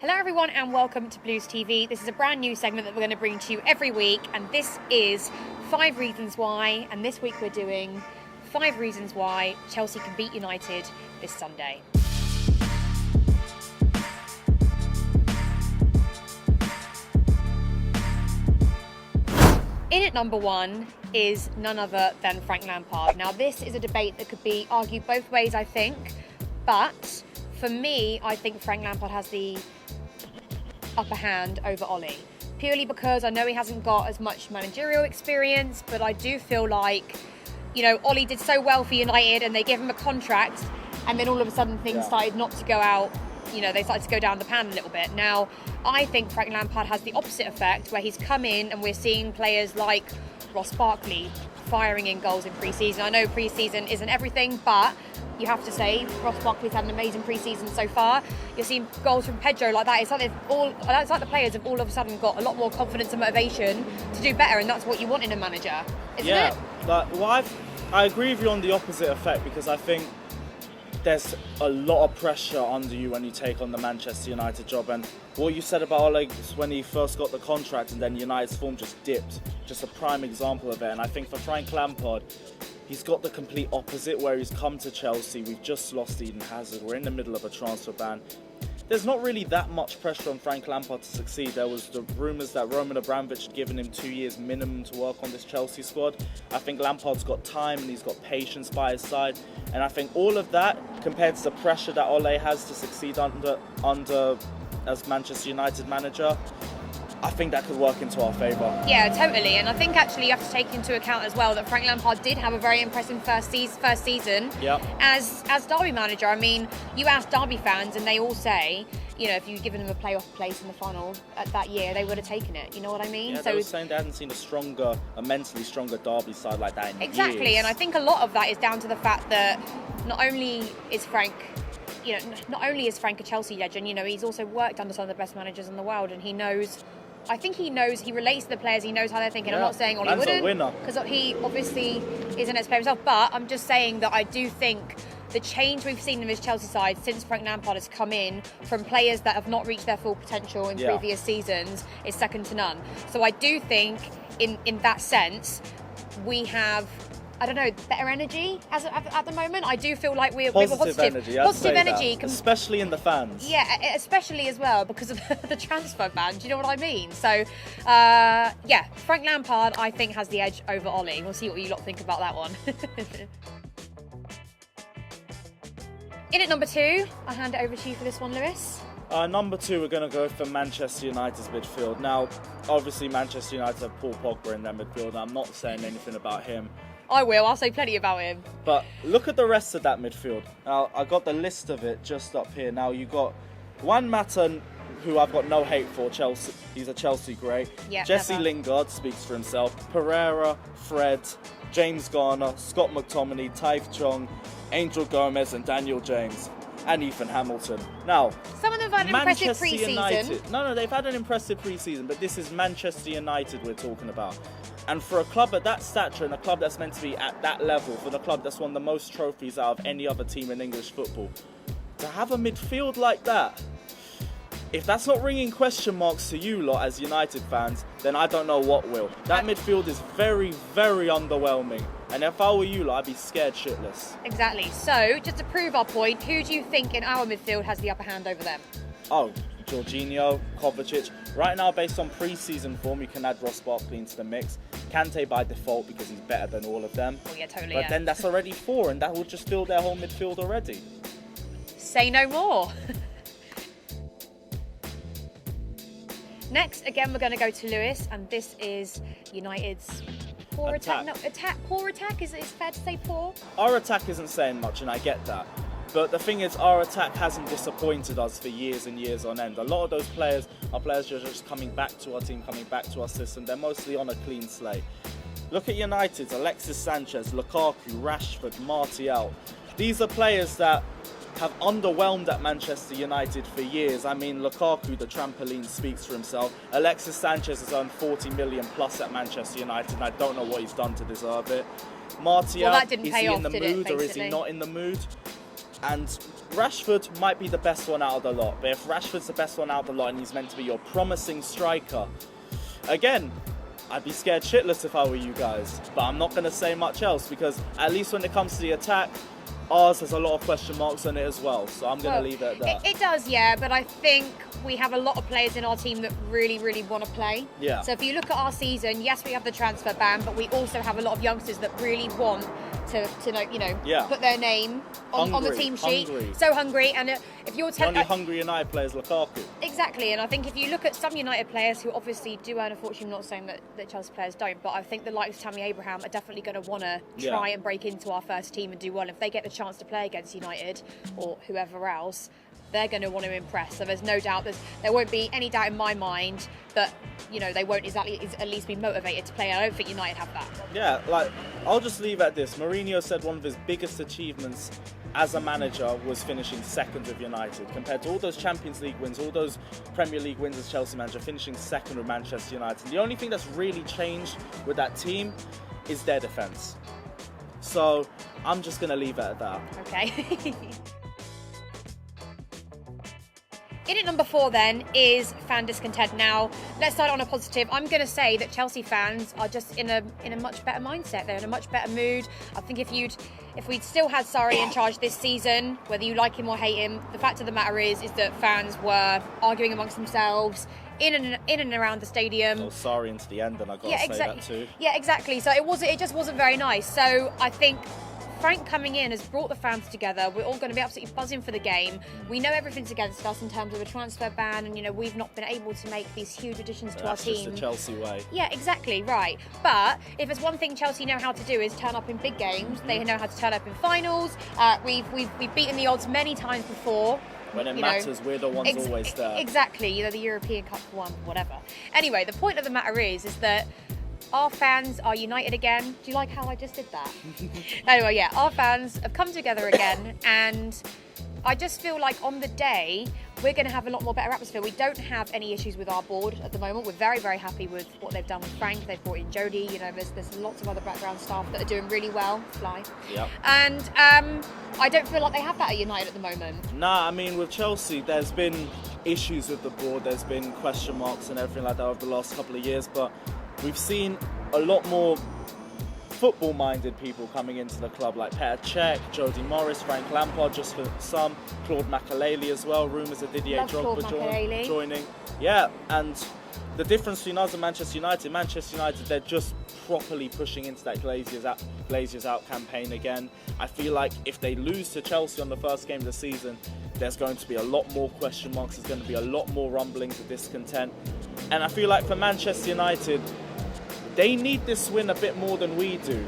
Hello everyone and welcome to Blues TV. This is a brand new segment that we're going to bring to you every week, and this is 5 reasons why, and this week we're doing 5 reasons why Chelsea can beat United this Sunday. In at number 1 is none other than Frank Lampard. Now this is a debate that could be argued both ways, I think, but for me, I think Frank Lampard has the upper hand over OLE. Purely because I know he hasn't got as much managerial experience, but I do feel like, you know, OLE did so well for United and they gave him a contract, and then all of a sudden things started not to go out, you know, they started to go down the pan a little bit. Now, I think Frank Lampard has the opposite effect, where he's come in and we're seeing players like Ross Barkley firing in goals in pre-season. I know pre-season isn't everything, but you have to say Ross Barkley's had an amazing pre-season so far. You're seeing goals from Pedro like that. It's like the players have all of a sudden got a lot more confidence and motivation to do better, and that's what you want in a manager, isn't it? I agree with you on the opposite effect, because I think there's a lot of pressure under you when you take on the Manchester United job, and what you said about Ole when he first got the contract and then United's form just dipped, just a prime example of it. And I think for Frank Lampard, he's got the complete opposite, where he's come to Chelsea, we've just lost Eden Hazard, we're in the middle of a transfer ban. There's not really that much pressure on Frank Lampard to succeed. There was the rumours that Roman Abramovich had given him 2 years minimum to work on this Chelsea squad. I think Lampard's got time and he's got patience by his side. And I think all of that, compared to the pressure that Ole has to succeed under as Manchester United manager, I think that could work into our favour. Yeah, totally. And I think actually you have to take into account as well that Frank Lampard did have a very impressive first season as Derby manager. I mean, you ask Derby fans and they all say, you know, if you'd given them a playoff place in the final that year, they would have taken it. You know what I mean? Yeah, they were saying they hadn't seen a mentally stronger Derby side like that in Exactly, years. And I think a lot of that is down to the fact that not only is Frank a Chelsea legend, you know, he's also worked under some of the best managers in the world, and he knows, he relates to the players, he knows how they're thinking. I'm not saying Ole wouldn't, because he obviously is an ex-player himself, but I'm just saying that I do think the change we've seen in his Chelsea side since Frank Lampard has come in, from players that have not reached their full potential in previous seasons, is second to none. So I do think in that sense we have, I don't know, better energy at the moment. I do feel like we're positive energy, especially in the fans. Yeah, especially as well because of the transfer ban. Do you know what I mean? So, Frank Lampard, I think, has the edge over Ole. We'll see what you lot think about that one. In at number 2, I'll hand it over to you for this one, Lewis. Number 2, we're going to go for Manchester United's midfield. Now, obviously, Manchester United have Paul Pogba in their midfield. I'm not saying anything about him. I'll say plenty about him. But look at the rest of that midfield. Now, I got the list of it just up here. Now, you got Juan Mata, who I've got no hate for, Chelsea. He's a Chelsea great. Yeah, Jesse Lingard speaks for himself. Pereira, Fred, James Garner, Scott McTominay, Taif Chong, Angel Gomez and Daniel James. And Ethan Hamilton. Now, some of them have had an impressive pre-season. No, they've had an impressive pre-season, but this is Manchester United we're talking about. And for a club at that stature, and a club that's meant to be at that level, for the club that's won the most trophies out of any other team in English football, to have a midfield like that, if that's not ringing question marks to you lot as United fans, then I don't know what will. That midfield is very, very underwhelming. And if I were you lot, I'd be scared shitless. Exactly. So, just to prove our point, who do you think in our midfield has the upper hand over them? Oh, Jorginho, Kovacic. Right now, based on pre-season form, you can add Ross Barkley into the mix. Kante by default, because he's better than all of them. Oh yeah, totally. But then that's already 4, and that will just fill their whole midfield already. Say no more. Next, again, we're going to go to Lewis, and this is United's poor attack. No, poor attack? Is it fair to say poor? Our attack isn't saying much, and I get that. But the thing is, our attack hasn't disappointed us for years and years on end. A lot of those players are players who are just coming back to our team, coming back to our system. They're mostly on a clean slate. Look at United's Alexis Sanchez, Lukaku, Rashford, Martial. These are players that have underwhelmed at Manchester United for years. I mean, Lukaku, the trampoline, speaks for himself. Alexis Sanchez has earned 40 million plus at Manchester United, and I don't know what he's done to deserve it. Martial, well, that didn't is pay he off, in the did it, mood or is he basically? not in the mood? And Rashford might be the best one out of the lot, but if Rashford's the best one out of the lot and he's meant to be your promising striker, again, I'd be scared shitless if I were you guys. But I'm not going to say much else, because at least when it comes to the attack, ours has a lot of question marks on it as well. So I'm going to leave it at that. It does, yeah, but I think we have a lot of players in our team that really, really want to play. Yeah. So if you look at our season, yes, we have the transfer ban, but we also have a lot of youngsters that really want to put their name on the team sheet. So hungry, and if you're the only hungry United player is Lukaku. Exactly, and I think if you look at some United players who obviously do earn a fortune, I'm not saying that Chelsea players don't, but I think the likes of Tammy Abraham are definitely going to want to try and break into our first team and do well. If they get the chance to play against United or whoever else, they're going to want to impress. So there's no doubt, there won't be any doubt in my mind that they won't at least be motivated to play. I don't think United have that. Yeah, I'll just leave it at this. Mourinho said one of his biggest achievements as a manager was finishing second with United, compared to all those Champions League wins, all those Premier League wins as Chelsea manager, finishing second with Manchester United. And the only thing that's really changed with that team is their defence. So I'm just going to leave it at that. Okay. In at number 4 then is fan discontent. Now, let's start on a positive. I'm going to say that Chelsea fans are just in a much better mindset. They're in a much better mood. I think if we'd still had Sarri in charge this season, whether you like him or hate him, the fact of the matter is that fans were arguing amongst themselves in and around the stadium. Oh, Sarri into the end, and I got to say that too. Yeah, exactly. So it just wasn't very nice. So I think Frank coming in has brought the fans together. We're all going to be absolutely buzzing for the game. We know everything's against us in terms of a transfer ban, and we've not been able to make these huge additions to our team. That's just the Chelsea way. Yeah, exactly, right. But if there's one thing Chelsea know how to do is turn up in big games. They know how to turn up in finals. We've beaten the odds many times before. When it matters, we're the ones always there. Exactly, the European Cup won, whatever. Anyway, the point of the matter is that our fans are united again. Do you like how I just did that? Anyway, yeah, our fans have come together again, and I just feel like on the day we're going to have a lot more better atmosphere. We don't have any issues with our board at the moment. We're very, very happy with what they've done with Frank. They've brought in Jody. There's lots of other background staff that are doing really well. Fly. Yep. And I don't feel like they have that at United at the moment. Nah, I mean, with Chelsea, there's been issues with the board. There's been question marks and everything like that over the last couple of years, but we've seen a lot more football-minded people coming into the club, like Petr Cech, Jody Morris, Frank Lampard, just for some, Claude Makelele as well, rumours of Didier Drogba joining. Yeah, and the difference between us and Manchester United, they're just properly pushing into that Glazers out campaign again. I feel like if they lose to Chelsea on the first game of the season, there's going to be a lot more question marks, there's going to be a lot more rumblings of discontent. And I feel like for Manchester United, they need this win a bit more than we do.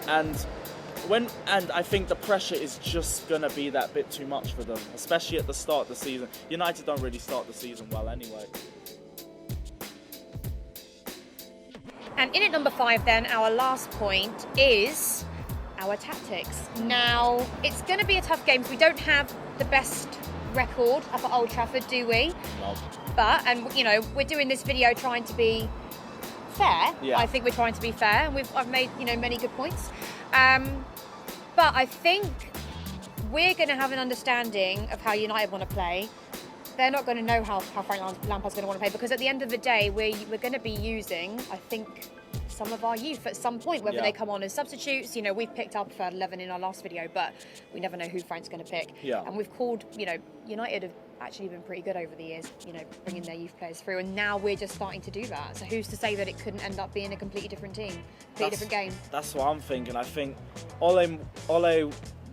And I think the pressure is just going to be that bit too much for them, especially at the start of the season. United don't really start the season well anyway. And in at number 5 then, our last point is our tactics. Now, it's going to be a tough game because we don't have the best record up at Old Trafford, do we? No. But, we're doing this video trying to be fair. Yeah. I think we're trying to be fair, and I've made many good points. But I think we're going to have an understanding of how United want to play. They're not going to know how Frank Lampard's going to want to play, because at the end of the day, we're going to be using, I think, some of our youth at some point, whether they come on as substitutes. We've picked up 11 in our last video, but we never know who Frank's going to pick. Yeah. And we've called, United have actually been pretty good over the years, bringing their youth players through, and now we're just starting to do that. So who's to say that it couldn't end up being a completely different team, different game? That's what I'm thinking. I think Ole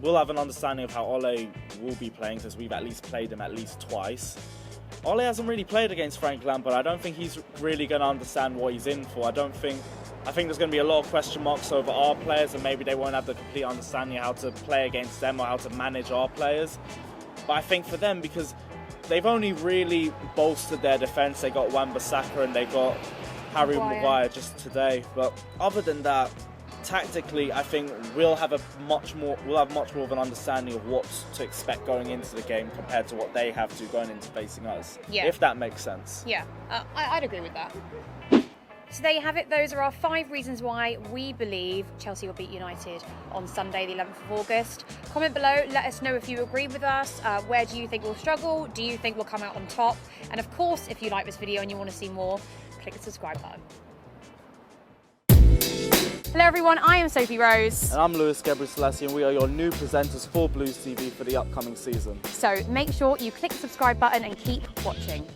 will have an understanding of how Ole will be playing, because we've at least played him at least twice. Ole hasn't really played against Frank Lampard. I don't think he's really going to understand what he's in for. I think there's going to be a lot of question marks over our players, and maybe they won't have the complete understanding of how to play against them or how to manage our players. But I think for them, because they've only really bolstered their defence, they got Wan-Bissaka and they got Harry Maguire just today. But other than that, tactically, I think we'll have much more of an understanding of what to expect going into the game compared to what they have to going into facing us. Yeah. If that makes sense. Yeah, I'd agree with that. So there you have it. Those are our 5 reasons why we believe Chelsea will beat United on Sunday, the 11th of August. Comment below, let us know if you agree with us. Where do you think we'll struggle? Do you think we'll come out on top? And of course, if you like this video and you want to see more, click the subscribe button. Hello everyone, I am Sophie Rose. And I'm Lewis Gebrselassie, and we are your new presenters for Blues TV for the upcoming season. So make sure you click the subscribe button and keep watching.